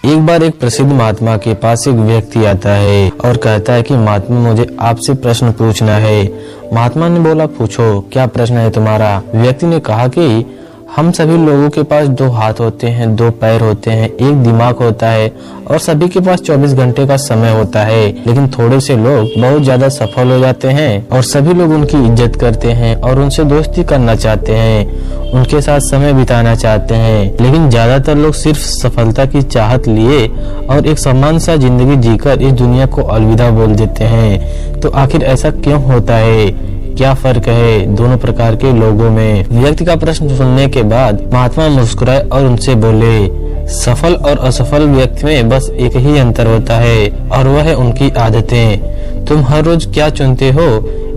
एक बार एक प्रसिद्ध महात्मा के पास एक व्यक्ति आता है और कहता है कि महात्मा, मुझे आपसे प्रश्न पूछना है। महात्मा ने बोला, पूछो, क्या प्रश्न है तुम्हारा? व्यक्ति ने कहा कि हम सभी लोगों के पास 2 हाथ होते हैं, 2 पैर होते हैं, एक दिमाग होता है और सभी के पास 24 घंटे का समय होता है। लेकिन थोड़े से लोग बहुत ज्यादा सफल हो जाते हैं और सभी लोग उनकी इज्जत करते हैं और उनसे दोस्ती करना चाहते हैं, उनके साथ समय बिताना चाहते हैं। लेकिन ज्यादातर लोग सिर्फ सफलता की चाहत लिए और एक समान सा जिंदगी जीकर इस दुनिया को अलविदा बोल देते हैं। तो आखिर ऐसा क्यों होता है? क्या फर्क है दोनों प्रकार के लोगों में? व्यक्ति का प्रश्न सुनने के बाद महात्मा मुस्कुराए और उनसे बोले, सफल और असफल व्यक्ति में बस एक ही अंतर होता है और वह है उनकी आदतें। तुम हर रोज क्या चुनते हो,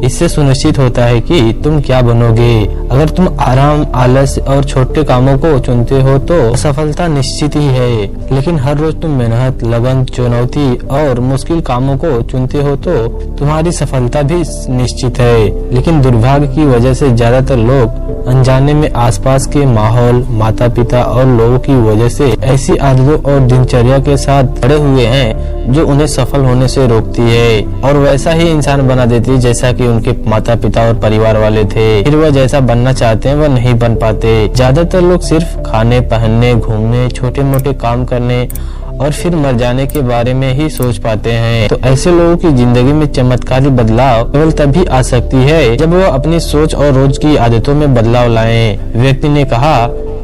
इससे सुनिश्चित होता है कि तुम क्या बनोगे। अगर तुम आराम, आलस और छोटे कामों को चुनते हो तो सफलता निश्चित ही है। लेकिन हर रोज तुम मेहनत, लगन, चुनौती और मुश्किल कामों को चुनते हो तो तुम्हारी सफलता भी निश्चित है। लेकिन दुर्भाग्य की वजह से ज्यादातर लोग अनजाने में आसपास के माहौल, माता पिता और लोगों की वजह से ऐसी आदतों और दिनचर्या के साथ पड़े हुए हैं जो उन्हें सफल होने से रोकती है और वैसा ही इंसान बना देती है जैसा कि उनके माता पिता और परिवार वाले थे। फिर वह जैसा बनना चाहते हैं वह नहीं बन पाते। ज्यादातर लोग सिर्फ खाने, पहनने, घूमने, छोटे मोटे काम करने और फिर मर जाने के बारे में ही सोच पाते हैं। तो ऐसे लोगों की जिंदगी में चमत्कारी बदलाव केवल तभी आ सकती है जब वह अपनी सोच और रोज की आदतों में बदलाव लाएं। व्यक्ति ने कहा,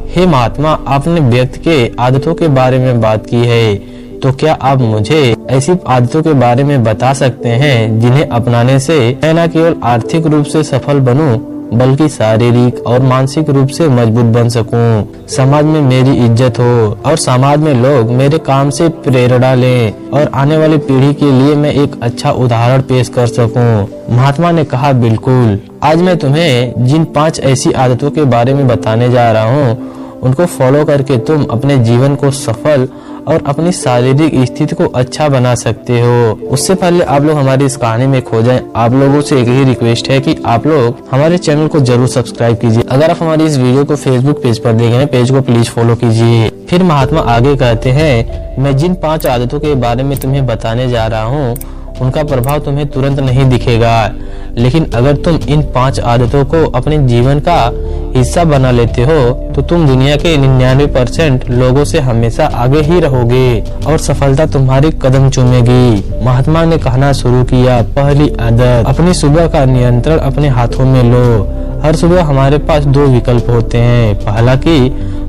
हे महात्मा, आपने व्यक्ति के आदतों के बारे में बात की है, तो क्या आप मुझे ऐसी आदतों के बारे में बता सकते हैं जिन्हें अपनाने से मैं न केवल आर्थिक रूप से सफल बनूं बल्कि शारीरिक और मानसिक रूप से मजबूत बन सकूं, समाज में मेरी इज्जत हो और समाज में लोग मेरे काम से प्रेरणा लें और आने वाली पीढ़ी के लिए मैं एक अच्छा उदाहरण पेश कर सकूं। महात्मा ने कहा, बिल्कुल। आज मैं तुम्हें जिन 5 ऐसी आदतों के बारे में बताने जा रहा हूँ उनको फॉलो करके तुम अपने जीवन को सफल और अपनी शारीरिक स्थिति को अच्छा बना सकते हो। उससे पहले आप लोग हमारी इस कहानी में खो जाएं, आप लोगों से एक ही रिक्वेस्ट है कि आप लोग हमारे चैनल को जरूर सब्सक्राइब कीजिए। अगर आप हमारी इस वीडियो को फेसबुक पेज पर देख रहे हैं, पेज को प्लीज फॉलो कीजिए। फिर महात्मा आगे कहते हैं, मैं जिन 5 आदतों के बारे में तुम्हें बताने जा रहा हूँ उनका प्रभाव तुम्हें तुरंत नहीं दिखेगा, लेकिन अगर तुम इन 5 आदतों को अपने जीवन का हिस्सा बना लेते हो तो तुम दुनिया के 99% लोगों से हमेशा आगे ही रहोगे और सफलता तुम्हारी कदम चूमेगी। महात्मा ने कहना शुरू किया, पहली आदत, अपनी सुबह का नियंत्रण अपने हाथों में लो। हर सुबह हमारे पास 2 विकल्प होते हैं। पहला कि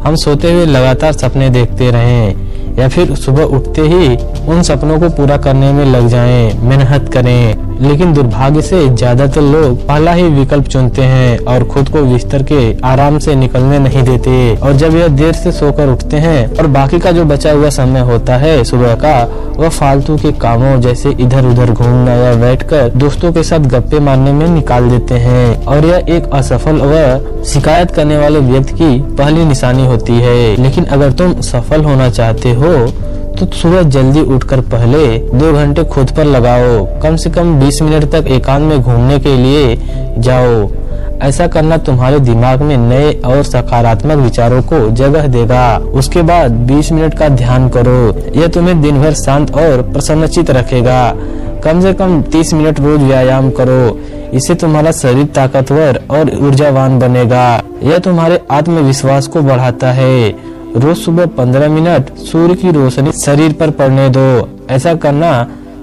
हम सोते हुए लगातार सपने देखते रहें या फिर सुबह उठते ही उन सपनों को पूरा करने में लग जाएं, मेहनत करें। लेकिन दुर्भाग्य से ज्यादातर लोग पहला ही विकल्प चुनते हैं और खुद को बिस्तर के आराम से निकलने नहीं देते और जब यह देर से सोकर उठते हैं और बाकी का जो बचा हुआ समय होता है सुबह का, वह फालतू के कामों जैसे इधर उधर घूमना या बैठकर दोस्तों के साथ गप्पे मारने में निकाल देते हैं और यह एक असफल व शिकायत करने वाले व्यक्ति की पहली निशानी होती है। लेकिन अगर तुम सफल होना चाहते हो तो सुबह जल्दी उठकर पहले 2 घंटे खुद पर लगाओ। कम से कम 20 मिनट तक एकांत में घूमने के लिए जाओ। ऐसा करना तुम्हारे दिमाग में नए और सकारात्मक विचारों को जगह देगा। उसके बाद 20 मिनट का ध्यान करो। यह तुम्हें दिन भर शांत और प्रसन्नचित रखेगा। कम से कम 30 मिनट रोज व्यायाम करो। इससे तुम्हारा शरीर ताकतवर और ऊर्जावान बनेगा। यह तुम्हारे आत्मविश्वास को बढ़ाता है। रोज सुबह 15 मिनट सूर्य की रोशनी शरीर पर पड़ने दो। ऐसा करना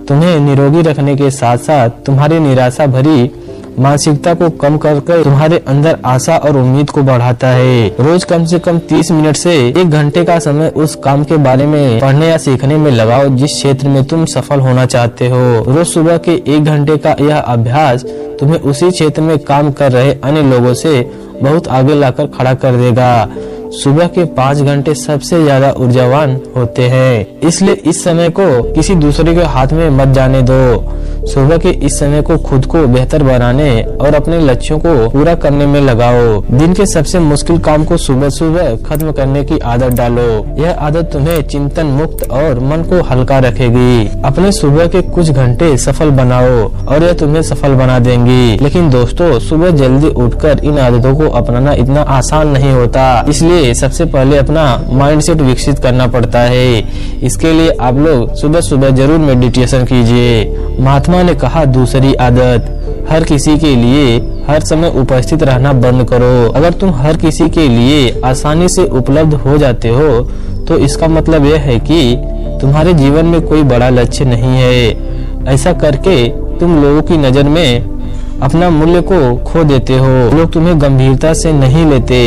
तुम्हें निरोगी रखने के साथ साथ तुम्हारी निराशा भरी मानसिकता को कम करके तुम्हारे अंदर आशा और उम्मीद को बढ़ाता है। रोज कम से कम 30 मिनट से 1 घंटे का समय उस काम के बारे में पढ़ने या सीखने में लगाओ जिस क्षेत्र में तुम सफल होना चाहते हो। रोज सुबह के 1 घंटे का यह अभ्यास तुम्हें उसी क्षेत्र में काम कर रहे अन्य लोगों से बहुत आगे लाकर खड़ा कर देगा। सुबह के 5 घंटे सबसे ज्यादा ऊर्जावान होते हैं, इसलिए इस समय को किसी दूसरे के हाथ में मत जाने दो। सुबह के इस समय को खुद को बेहतर बनाने और अपने लक्ष्यों को पूरा करने में लगाओ। दिन के सबसे मुश्किल काम को सुबह सुबह खत्म करने की आदत डालो। यह आदत तुम्हें चिंतन मुक्त और मन को हल्का रखेगी। अपने सुबह के कुछ घंटे सफल बनाओ और यह तुम्हें सफल बना देंगी। लेकिन दोस्तों, सुबह जल्दी उठकर इन आदतों को अपनाना इतना आसान नहीं होता, इसलिए लिए सबसे पहले अपना माइंडसेट विकसित करना पड़ता है। इसके लिए आप लोग सुबह सुबह जरूर मेडिटेशन कीजिए। महात्मा ने कहा दूसरी आदत, हर किसी के लिए हर समय उपस्थित रहना बंद करो। अगर तुम हर किसी के लिए आसानी से उपलब्ध हो जाते हो तो इसका मतलब यह है कि तुम्हारे जीवन में कोई बड़ा लक्ष्य नहीं है। ऐसा करके तुम लोगों की नजर में अपना मूल्य को खो देते हो। लोग तुम्हें गंभीरता से नहीं लेते,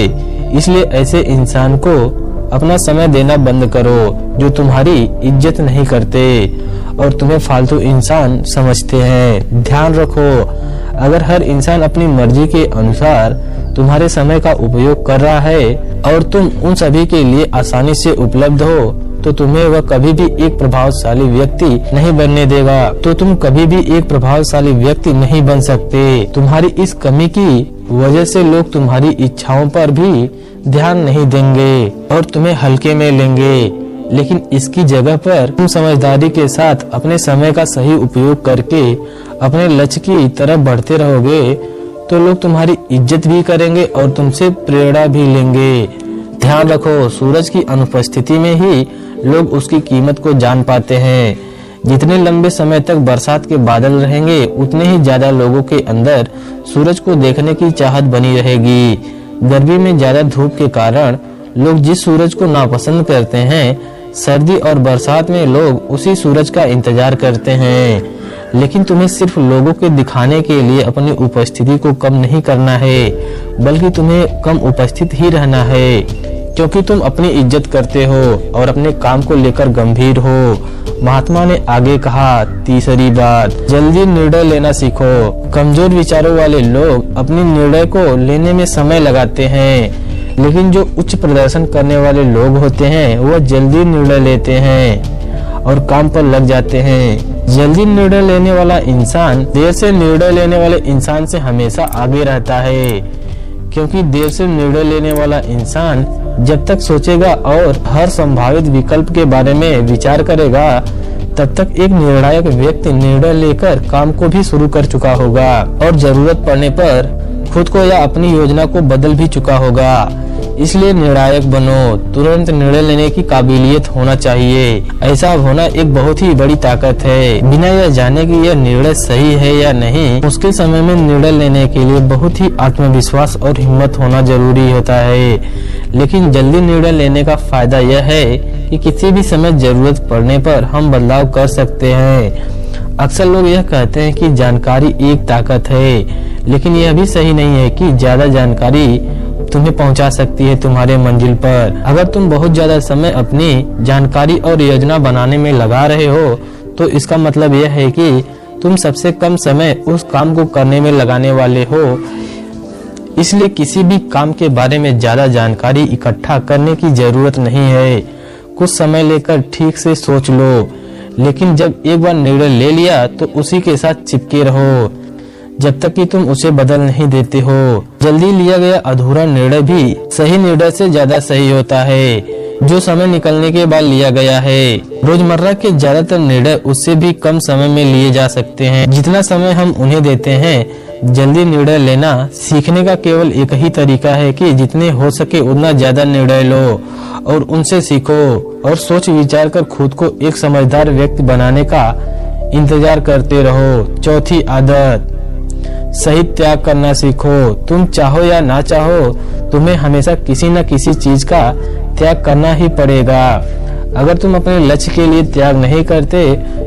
इसलिए ऐसे इंसान को अपना समय देना बंद करो जो तुम्हारी इज्जत नहीं करते और तुम्हें फालतू इंसान समझते हैं। ध्यान रखो, अगर हर इंसान अपनी मर्जी के अनुसार तुम्हारे समय का उपयोग कर रहा है और तुम उन सभी के लिए आसानी से उपलब्ध हो तो तुम्हें वह कभी भी एक प्रभावशाली व्यक्ति नहीं बनने देगा। तो तुम कभी भी एक प्रभावशाली व्यक्ति नहीं बन सकते। तुम्हारी इस कमी की वजह से लोग तुम्हारी इच्छाओं पर भी ध्यान नहीं देंगे और तुम्हें हल्के में लेंगे। लेकिन इसकी जगह पर तुम समझदारी के साथ अपने समय का सही उपयोग करके अपने लक्ष्य की तरफ बढ़ते रहोगे तो लोग तुम्हारी इज्जत भी करेंगे और तुमसे प्रेरणा भी लेंगे। ध्यान रखो, सूरज की अनुपस्थिति में ही लोग उसकी कीमत को जान पाते हैं। जितने लंबे समय तक बरसात के बादल रहेंगे उतने ही ज्यादा लोगों के अंदर सूरज को देखने की चाहत बनी रहेगी। गर्मी में ज्यादा धूप के कारण लोग जिस सूरज को नापसंद करते हैं, सर्दी और बरसात में लोग उसी सूरज का इंतजार करते हैं। लेकिन तुम्हें सिर्फ लोगों के दिखाने के लिए अपनी उपस्थिति को कम नहीं करना है, बल्कि तुम्हें कम उपस्थित ही रहना है, क्योंकि तुम अपनी इज्जत करते हो और अपने काम को लेकर गंभीर हो। महात्मा ने आगे कहा तीसरी बात, जल्दी निर्णय लेना सीखो। कमजोर विचारों वाले लोग अपने निर्णय को लेने में समय लगाते हैं, लेकिन जो उच्च प्रदर्शन करने वाले लोग होते हैं वह जल्दी निर्णय लेते हैं और काम पर लग जाते हैं। जल्दी निर्णय लेने वाला इंसान देर से निर्णय लेने वाले इंसान से हमेशा आगे रहता है, क्योंकि देर से निर्णय लेने वाला इंसान जब तक सोचेगा और हर संभावित विकल्प के बारे में विचार करेगा तब तक एक निर्णायक व्यक्ति निर्णय लेकर काम को भी शुरू कर चुका होगा और जरूरत पड़ने पर खुद को या अपनी योजना को बदल भी चुका होगा। इसलिए निर्णायक बनो, तुरंत निर्णय लेने की काबिलियत होना चाहिए। ऐसा होना एक बहुत ही बड़ी ताकत है। बिना यह जाने कि यह निर्णय सही है या नहीं, मुश्किल समय में निर्णय लेने के लिए बहुत ही आत्मविश्वास और हिम्मत होना जरूरी होता है। लेकिन जल्दी निर्णय लेने का फायदा यह है कि किसी भी समय जरूरत पड़ने पर हम बदलाव कर सकते हैं। अक्सर लोग यह कहते हैं कि जानकारी एक ताकत है, लेकिन यह भी सही नहीं है कि ज्यादा जानकारी तुम्हें पहुंचा सकती है तुम्हारे मंजिल पर। अगर तुम बहुत ज्यादा समय अपनी जानकारी और योजना बनाने में लगा रहे हो तो इसका मतलब यह है कि तुम सबसे कम समय उस काम को करने में लगाने वाले हो। इसलिए किसी भी काम के बारे में ज्यादा जानकारी इकट्ठा करने की जरूरत नहीं है। कुछ समय लेकर ठीक से सोच लो, लेकिन जब एक बार निर्णय ले लिया तो उसी के साथ चिपके रहो जब तक कि तुम उसे बदल नहीं देते हो। जल्दी लिया गया अधूरा निर्णय भी सही निर्णय से ज्यादा सही होता है जो समय निकलने के बाद लिया गया है। रोजमर्रा के ज्यादातर निर्णय उससे भी कम समय में लिए जा सकते हैं जितना समय हम उन्हें देते हैं। जल्दी निर्णय लेना सीखने का केवल एक ही तरीका है कि जितने हो सके उतना ज्यादा निर्णय लो और उनसे सीखो और सोच विचार कर खुद को एक समझदार व्यक्ति बनाने का इंतजार करते रहो। चौथी आदत, सही त्याग करना सीखो। तुम चाहो या ना चाहो, तुम्हें हमेशा किसी न किसी चीज का त्याग करना ही पड़ेगा। अगर तुम अपने लक्ष्य के लिए त्याग नहीं करते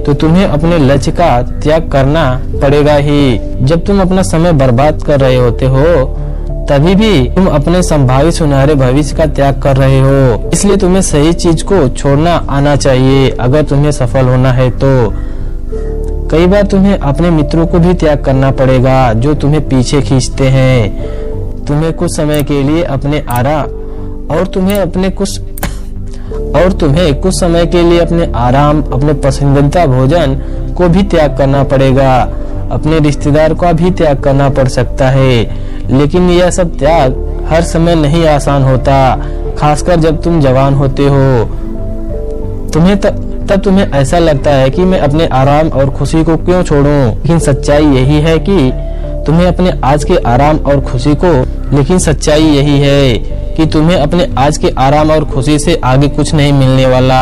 तो तुम्हें अपने लक्ष्य का त्याग करना पड़ेगा ही। जब तुम अपना समय बर्बाद कर रहे होते हो तभी भी तुम अपने संभावित सुनहरे भविष्य का त्याग कर रहे हो। इसलिए तुम्हें सही चीज को छोड़ना आना चाहिए अगर तुम्हें सफल होना है तो। कई बार तुम्हें अपने मित्रों को भी त्याग करना पड़ेगा जो तुम्हें पीछे खींचते हैं। तुम्हें कुछ समय के लिए अपने कुछ समय के लिए अपने आराम, अपने पसंदीदा भोजन को भी त्याग करना पड़ेगा। अपने रिश्तेदार का भी त्याग करना पड़ सकता है, लेकिन यह सब त्याग हर समय नहीं आसान होता, खासकर जब तुम जवान होते हो। तब तुम्हें ऐसा लगता है कि मैं अपने आराम और खुशी को क्यों छोड़ूं? लेकिन सच्चाई यही है कि कि तुम्हें अपने आज के आराम और खुशी से आगे कुछ नहीं मिलने वाला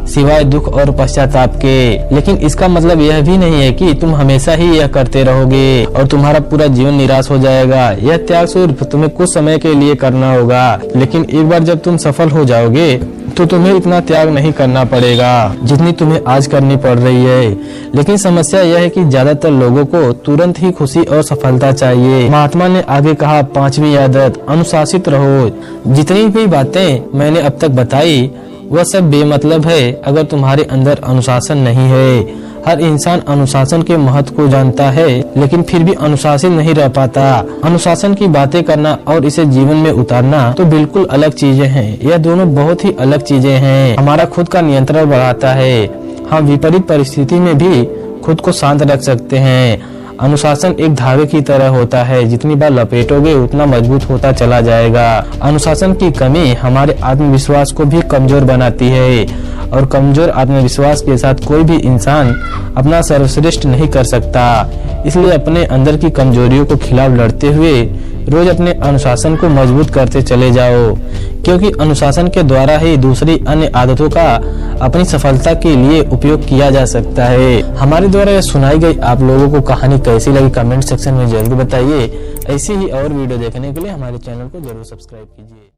सिवाय दुख और पश्चाताप के। लेकिन इसका मतलब यह भी नहीं है कि तुम हमेशा ही यह करते रहोगे और तुम्हारा पूरा जीवन निराश हो जाएगा। यह त्याग सिर्फ तुम्हें कुछ समय के लिए करना होगा, लेकिन एक बार जब तुम सफल हो जाओगे तो तुम्हें इतना त्याग नहीं करना पड़ेगा जितनी तुम्हें आज करनी पड़ रही है। लेकिन समस्या यह है कि ज्यादातर लोगों को तुरंत ही खुशी और सफलता चाहिए। महात्मा ने आगे कहा, 5वीं आदत, अनुशासित रहो। जितनी भी बातें मैंने अब तक बताई वह सब बेमतलब है अगर तुम्हारे अंदर अनुशासन नहीं है। हर इंसान अनुशासन के महत्व को जानता है, लेकिन फिर भी अनुशासित नहीं रह पाता। अनुशासन की बातें करना और इसे जीवन में उतारना तो बिल्कुल अलग चीजें हैं। यह दोनों बहुत ही अलग चीजें हैं। हमारा खुद का नियंत्रण बढ़ाता है। हम विपरीत परिस्थिति में भी खुद को शांत रख सकते हैं। अनुशासन एक धागे की तरह होता है, जितनी बार लपेटोगे उतना मजबूत होता चला जाएगा। अनुशासन की कमी हमारे आत्मविश्वास को भी कमजोर बनाती है और कमजोर आत्मविश्वास के साथ कोई भी इंसान अपना सर्वश्रेष्ठ नहीं कर सकता। इसलिए अपने अंदर की कमजोरियों को खिलाफ लड़ते हुए रोज अपने अनुशासन को मजबूत करते चले जाओ, क्योंकि अनुशासन के द्वारा ही दूसरी अन्य आदतों का अपनी सफलता के लिए उपयोग किया जा सकता है। हमारे द्वारा यह सुनाई गई आप लोगों को कहानी कैसी लगी कमेंट सेक्शन में जरूर बताइए। ऐसी ही और वीडियो देखने के लिए हमारे चैनल को जरूर सब्सक्राइब कीजिए।